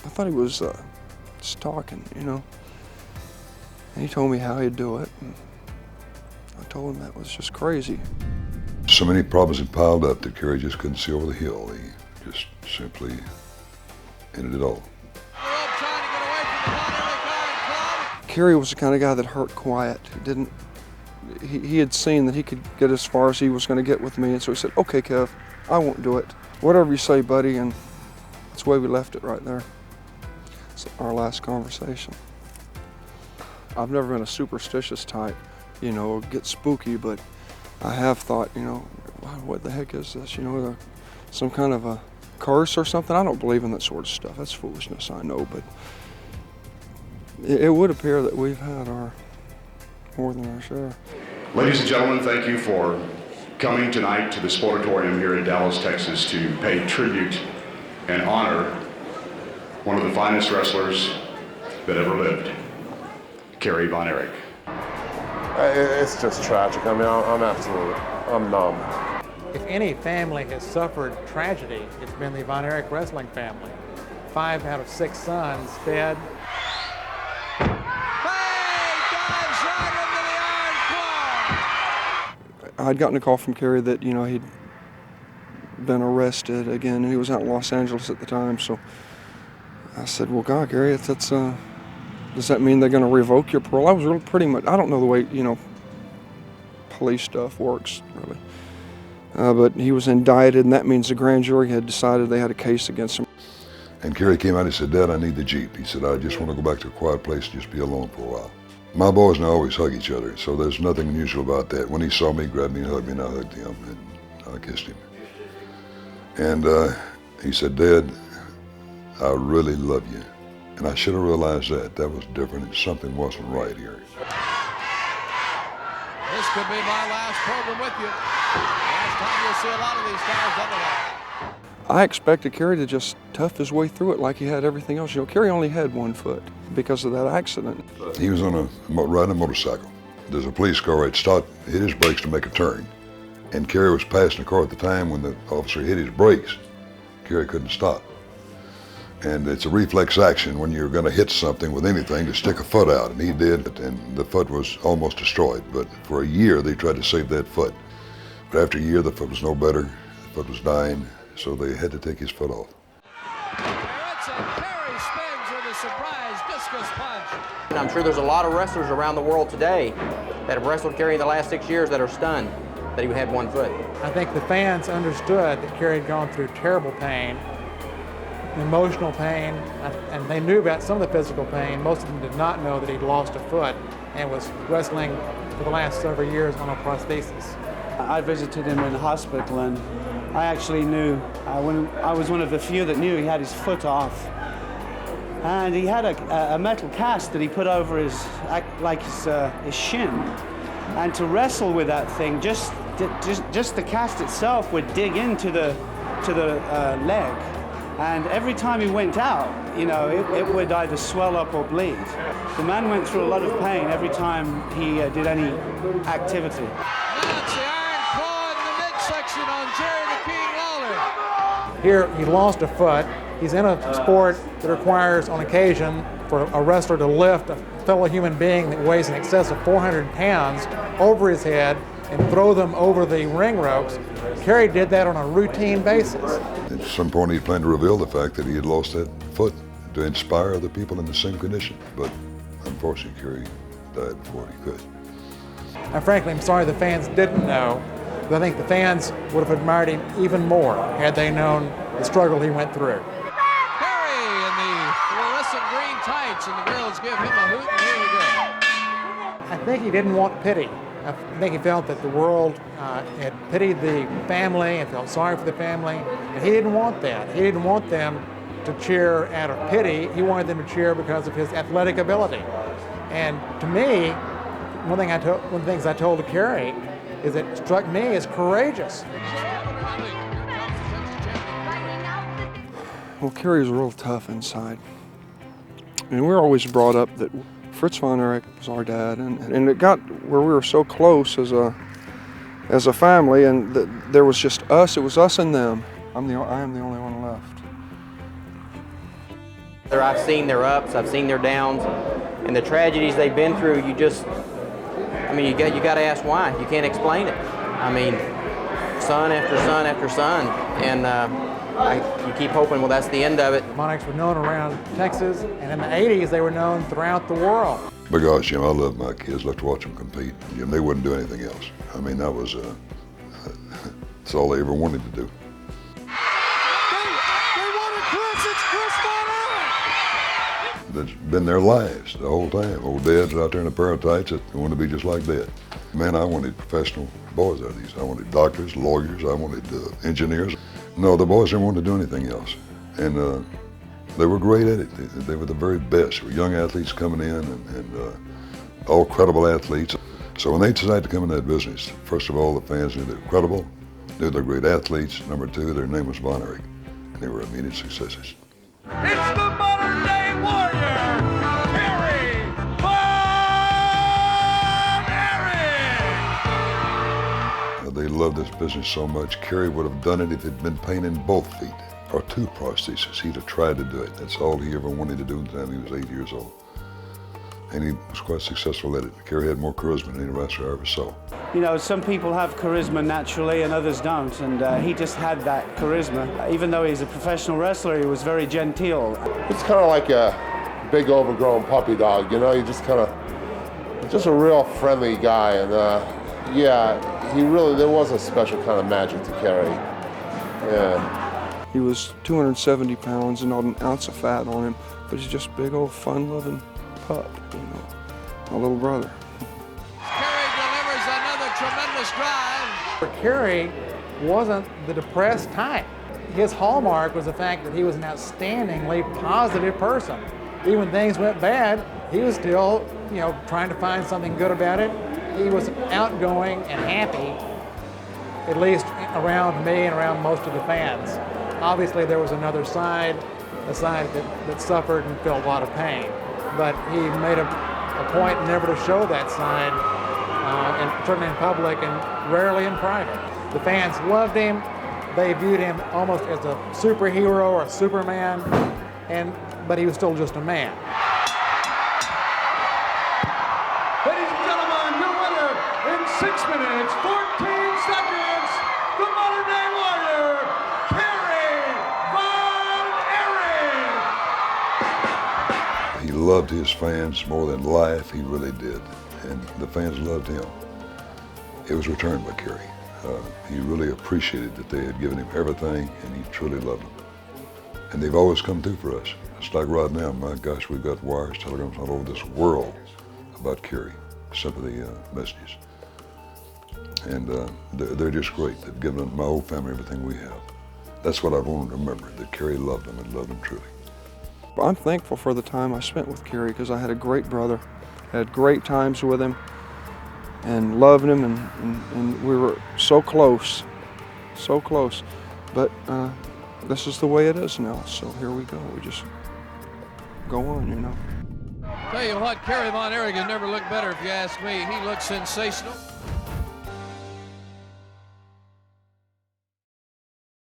I thought he was just talking, you know. And he told me how he'd do it, and I told him that was just crazy. So many problems had piled up that Kerry just couldn't see over the hill. He just simply ended it all. Kerry was the kind of guy that hurt quiet. He had seen that he could get as far as he was going to get with me, and so he said, "Okay, Kev, I won't do it. Whatever you say, buddy," and that's the way we left it right there. It's our last conversation. I've never been a superstitious type, you know, get spooky, but I have thought, you know, what the heck is this? You know, some kind of a curse or something? I don't believe in that sort of stuff. That's foolishness, I know, but it would appear that we've had more than our share. Ladies and gentlemen, thank you for coming tonight to the Sportatorium here in Dallas, Texas to pay tribute and honor one of the finest wrestlers that ever lived, Fritz Von Erich. It's just tragic. I mean, I'm numb. If any family has suffered tragedy, it's been the Von Erich wrestling family. 5 out of 6 sons dead. I'd gotten a call from Carrie that, you know, he'd been arrested again, and he was out in Los Angeles at the time, so I said, well, God, Gary, does that mean they're going to revoke your parole? I was really pretty much, I don't know the way, you know, police stuff works, really. But he was indicted, and that means the grand jury had decided they had a case against him. And Kerry came out and said, "Dad, I need the Jeep." He said, "I just want to go back to a quiet place and just be alone for a while." My boys and I always hug each other, so there's nothing unusual about that. When he saw me, he grabbed me and hugged me, and I hugged him, and I kissed him. And he said, "Dad, I really love you." And I should have realized that. That was different, and something wasn't right here. This could be my last program with you. Last time you'll see a lot of these guys on the line. I expected Kerry to just tough his way through it like he had everything else. You know, Kerry only had one foot because of that accident. He was riding a motorcycle. There's a police car had stopped, hit his brakes to make a turn. And Kerry was passing the car at the time when the officer hit his brakes. Kerry couldn't stop. And it's a reflex action when you're going to hit something with anything to stick a foot out, and he did, and the foot was almost destroyed. But for a year, they tried to save that foot. But after a year, the foot was no better, the foot was dying, so they had to take his foot off. Carrie spins with a surprise discus punch. And I'm sure there's a lot of wrestlers around the world today that have wrestled Kerry in the last 6 years that are stunned that he had one foot. I think the fans understood that Kerry had gone through terrible pain, emotional pain, and they knew about some of the physical pain. Most of them did not know that he'd lost a foot and was wrestling for the last several years on a prosthesis. I visited him in the hospital, and I actually knew, when I was one of the few that knew he had his foot off. And he had a metal cast that he put over his shin. And to wrestle with that thing, just the cast itself would dig into the leg. And every time he went out, you know, it would either swell up or bleed. The man went through a lot of pain every time he did any activity. That's the Iron Claw in the midsection on Jerry the King Lawler. Here, he lost a foot. He's in a sport that requires, on occasion, for a wrestler to lift a fellow human being that weighs in excess of 400 pounds over his head and throw them over the ring ropes. Kerry did that on a routine basis. At some point, he planned to reveal the fact that he had lost that foot to inspire other people in the same condition. But unfortunately, Kerry died before he could. And frankly, I'm sorry the fans didn't know, but I think the fans would have admired him even more had they known the struggle he went through. Carrie in the fluorescent green tights, and the girls give him a hoot, and here we go. I think he didn't want pity. I think he felt that the world had pitied the family and felt sorry for the family, and he didn't want that. He didn't want them to cheer out of pity. He wanted them to cheer because of his athletic ability. And to me, one of the things I told to Kerry is it struck me as courageous. Well, Kerry was real tough inside. And we were always brought up that Fritz Von Erich was our dad, and it got where we were so close as a family, and there was just us. It was us and them. I am the only one left. I've seen their ups, I've seen their downs, and the tragedies they've been through. You got to ask why. You can't explain it. I mean, son after son after son, and you keep hoping, well, that's the end of it. Von Erichs were known around Texas, and in the 80s they were known throughout the world. Because, I love my kids, love to watch them compete. They wouldn't do anything else. I mean, that was, that's all they ever wanted to do. That's been their lives the whole time. Old dads out there in a pair of tights that want to be just like Dad. Man, I wanted professional boys out of these. I wanted doctors, lawyers, I wanted engineers. No, the boys didn't want to do anything else. And they were great at it. They were the very best. They were young athletes coming in and all credible athletes. So when they decided to come in that business, first of all, the fans knew they were credible, knew they were great athletes. Number two, their name was Von Erich, and they were immediate successes. It's the modern-day warrior, Kerry Von Erich! They loved this business so much. Carrie would have done it if it'd been pain in both feet or 2 prostheses. He'd have tried to do it. That's all he ever wanted to do until he was 8 years old. And he was quite successful at it. Carrie had more charisma than any wrestler I ever saw. Some people have charisma naturally and others don't, and he just had that charisma. Even though he's a professional wrestler, he was very genteel. It's kind of like a big overgrown puppy dog, you just just a real friendly guy. And yeah, there was a special kind of magic to Kerry. Yeah. He was 270 pounds and not an ounce of fat on him, but he's just a big old fun-loving pup, my little brother. Kerry delivers another tremendous drive. Kerry wasn't the depressed type. His hallmark was the fact that he was an outstandingly positive person. Even when things went bad, he was still, trying to find something good about it. He was outgoing and happy, at least around me and around most of the fans. Obviously, there was another side, a side that suffered and felt a lot of pain. But he made a point never to show that side, and certainly in public and rarely in private. The fans loved him. They viewed him almost as a superhero or a Superman, but he was still just a man. Ladies and gentlemen, your winner in 6 minutes, 14 seconds, the modern-day warrior, Kerry Von Erich! He loved his fans more than life, he really did. And the fans loved him. It was returned by Carrie. He really appreciated that they had given him everything, and he truly loved them. And they've always come through for us. It's like right now, my gosh, we've got wires, telegrams all over this world about Carrie, sympathy messages. And they're just great. They've given my whole family everything we have. That's what I want to remember, that Carrie loved them and loved them truly. I'm thankful for the time I spent with Kerry because I had a great brother, had great times with him, and loved him, and we were so close. But this is the way it is now, so here we go. We just go on, Tell you what, Kerry Von Erich has never looked better if you ask me. He looks sensational.